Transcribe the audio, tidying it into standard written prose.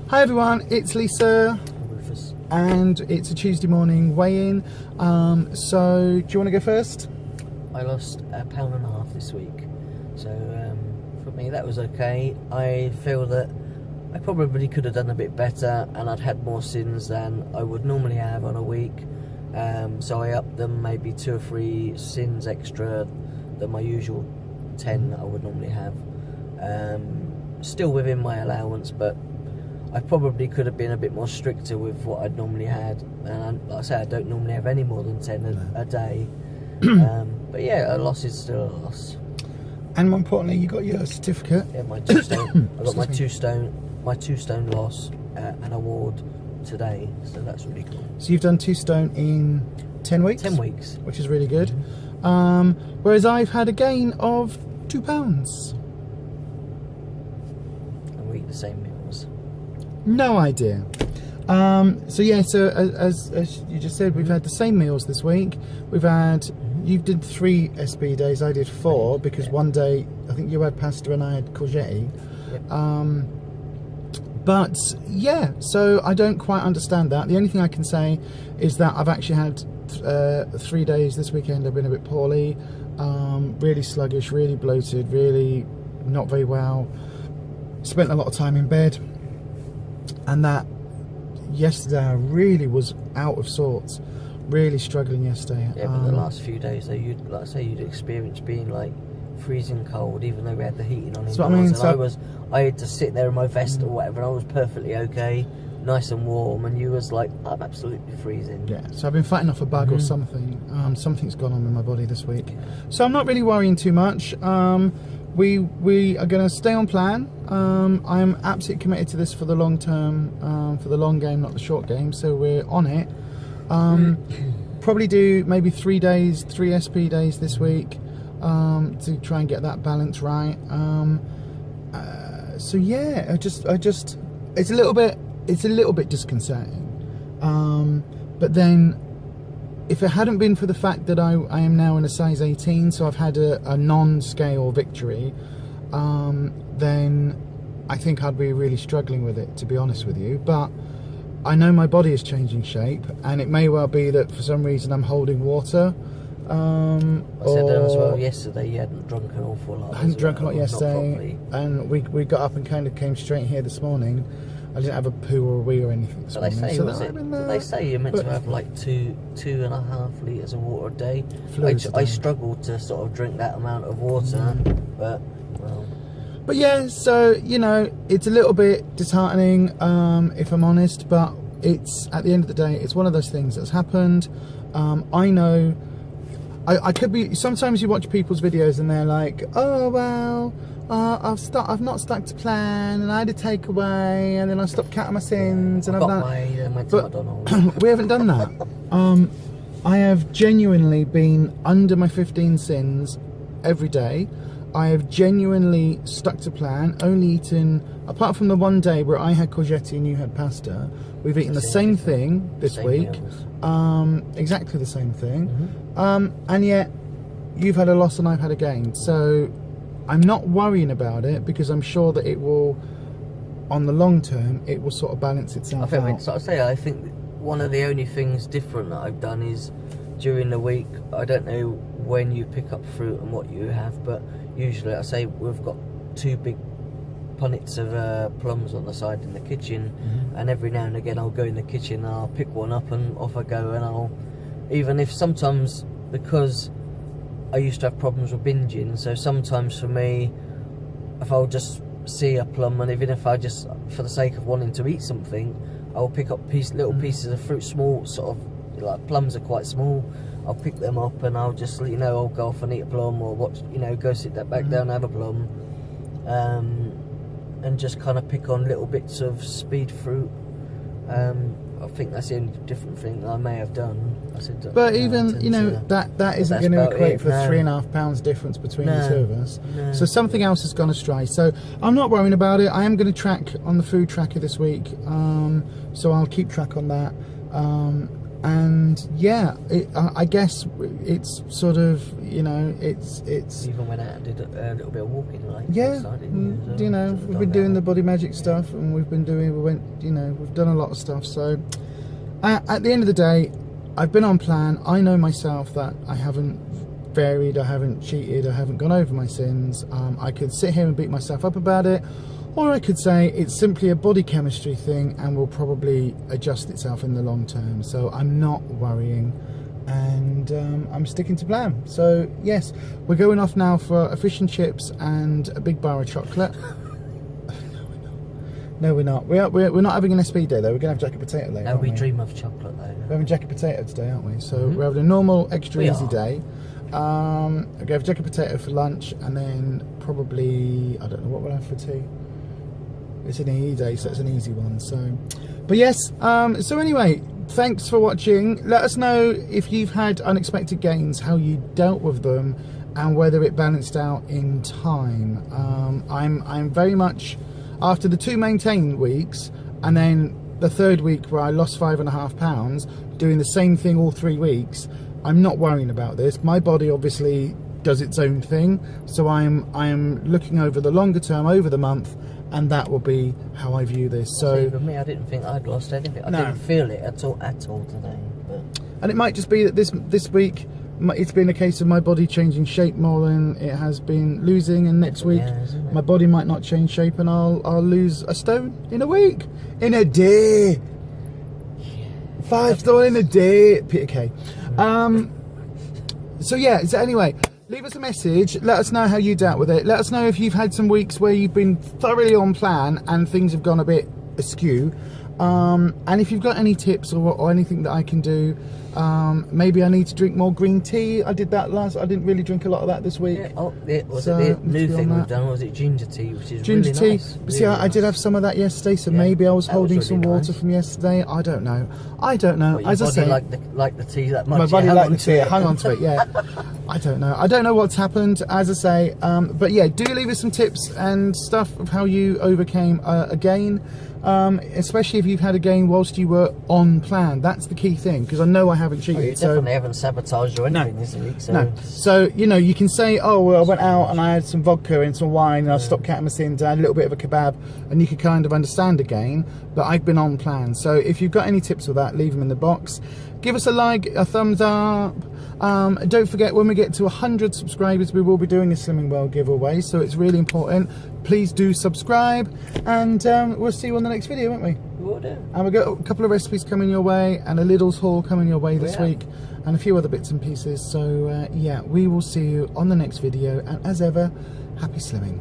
Hi everyone, it's Lisa Ruffus. and it's a Tuesday morning weigh-in. So do you want to go first? I lost £1.5 pounds this week, so for me that was okay. I feel that I probably could have done a bit better, and I'd had more sins than I would normally have on a week. So I upped them maybe 2 or 3 sins extra than my usual 10 that I would normally have. Still within my allowance, but I probably could have been a bit more stricter with what I'd normally had. And like I say, I don't normally have any more than 10 a day. But yeah, a loss is still a loss. And more importantly, you got your certificate. Yeah, my 2 stone. I got my 2 stone loss an award today, so that's really cool. So you've done 2 stone in 10 weeks? 10 weeks. Which is really good. Whereas I've had a gain of £2. And we eat the same meals. No idea. So yeah, so as you just said, we've had the same meals this week. We've had, you did 3 SB days, I did 4, because one day, I think you had pasta and I had courgette. Yep. But yeah, so I don't quite understand that. The only thing I can say is that I've actually had 3 days this weekend. I've been a bit poorly, really sluggish, really bloated, really not very well. Spent a lot of time in bed, and that yesterday I really was out of sorts, really struggling yesterday. Yeah, but the last few days though, you'd, like I say, you'd experienced being like freezing cold, even though we had the heating on. That's what I mean. And I had to sit there in my vest or whatever, and I was perfectly okay, nice and warm, and you was like, I'm absolutely freezing. Yeah, so I've been fighting off a bug or something. Something's gone on in my body this week. So I'm not really worrying too much. We are going to stay on plan. I'm absolutely committed to this for the long term, for the long game, not the short game. So we're on it. Probably do maybe 3 days, 3 SP days this week, to try and get that balance right. So yeah, I just, it's a little bit disconcerting. But then, if it hadn't been for the fact that I am now in a size 18, so I've had a non-scale victory, then I think I'd be really struggling with it, to be honest with you. But I know my body is changing shape, and it may well be that for some reason I'm holding water. I said as well yesterday you hadn't drunk an awful lot. I hadn't drunk a lot yesterday, and we got up and kind of came straight here this morning. I didn't have a poo or a wee or anything this morning. They say you're meant to have like 2.5 litres of water a day. I struggle to sort of drink that amount of water, but well. But yeah, so you know, it's a little bit disheartening, if I'm honest. But it's, at the end of the day, it's one of those things that's happened. I know. I could be. Sometimes you watch people's videos and they're like, "Oh well, I've not stuck to plan, and I had a takeaway, and then I stopped counting my sins, and I've done." But we haven't done that. I have genuinely been under my 15 sins every day. I have genuinely stuck to plan. Only eaten, apart from the one day where I had courgette and you had pasta. We've eaten the same thing this week. Exactly the same thing. And yet you've had a loss and I've had a gain. So I'm not worrying about it, because I'm sure that it will, on the long term, it will sort of balance itself out. I think one of the only things different that I've done is during the week, I don't know when you pick up fruit and what you have, but usually I say we've got 2 big punnets of plums on the side in the kitchen, and every now and again I'll go in the kitchen and I'll pick one up and off I go, and I'll, even if sometimes, because I used to have problems with binging, so sometimes for me, if I'll just see a plum, and even if I just, for the sake of wanting to eat something, I'll pick up little pieces of fruit, small sort of, like plums are quite small, I'll pick them up and I'll just, you know, I'll go off and eat a plum, or watch, you know, go sit that back down and have a plum, and just kind of pick on little bits of speed fruit. I think that's the only different thing that I may have done. But even, you know, that isn't going to equate for £3.5 difference between the two of us. So something else has gone astray. So I'm not worrying about it. I am going to track on the food tracker this week. So I'll keep track on that. and yeah, I guess it's sort of, you know, it's even went out and did a little bit of walking, like yeah, outside, didn't you know, we've been doing the body magic stuff, and we've done a lot of stuff. So at the end of the day, I've been on plan. I know myself that I haven't varied, I haven't cheated, I haven't gone over my sins. I could sit here and beat myself up about it, or I could say it's simply a body chemistry thing and will probably adjust itself in the long term. So I'm not worrying, and I'm sticking to plan. So yes, we're going off now for a fish and chips and a big bar of chocolate. No, we're not. We're not having an SP day though. We're gonna have jacket potato later. No, we dream of chocolate though. We're having jacket potato today, aren't we? So we're having a normal extra easy day. We're gonna have jacket potato for lunch, and then probably, I don't know what we'll have for tea. It's an EE day, so it's an easy one. So, but yes. So anyway, thanks for watching. Let us know if you've had unexpected gains, how you dealt with them, and whether it balanced out in time. I'm very much, after the 2 maintained weeks, and then the 3rd week where I lost 5.5 pounds, doing the same thing all 3 weeks, I'm not worrying about this. My body obviously does its own thing, so I'm looking over the longer term, over the month, and that will be how I view this. So for me, I didn't think I'd lost anything. I didn't feel it at all today. But. And it might just be that this week it's been a case of my body changing shape more than it has been losing, and next week my body might not change shape and I'll lose a stone in a week, in a day. 5 stone in a day, Peter K. So yeah, so anyway, leave us a message, let us know how you dealt with it, let us know if you've had some weeks where you've been thoroughly on plan and things have gone a bit askew, and if you've got any tips or anything that I can do. Maybe I need to drink more green tea. I did that I didn't really drink a lot of that this week. Yeah, was it the new thing we've done, or was it ginger tea, which is ginger really tea. nice? But see, I did have some of that yesterday, so maybe I was holding really some water from yesterday. I don't know. As I say, like the tea that much. My body liked the tea. It hung on to it. Yeah. I don't know. I don't know what's happened. As I say, but yeah, do leave us some tips and stuff of how you overcame a gain. Especially if you've had a gain whilst you were on plan. That's the key thing, because I know I haven't cheated. You definitely haven't sabotaged or anything this week. So. No. So, you know, you can say, oh, well, I went out and I had some vodka and some wine and I stopped catting my sins, I had a little bit of a kebab, and you could kind of understand a gain, but I've been on plan. So if you've got any tips with that, leave them in the box. Give us a like, a thumbs up. Don't forget, when we get to 100 subscribers, we will be doing a Slimming World giveaway, so it's really important. Please do subscribe, and we'll see you on the next video, won't we? We will do. And we've got a couple of recipes coming your way, and a Lidl's haul coming your way this week, and a few other bits and pieces. So yeah, we will see you on the next video, and as ever, happy slimming.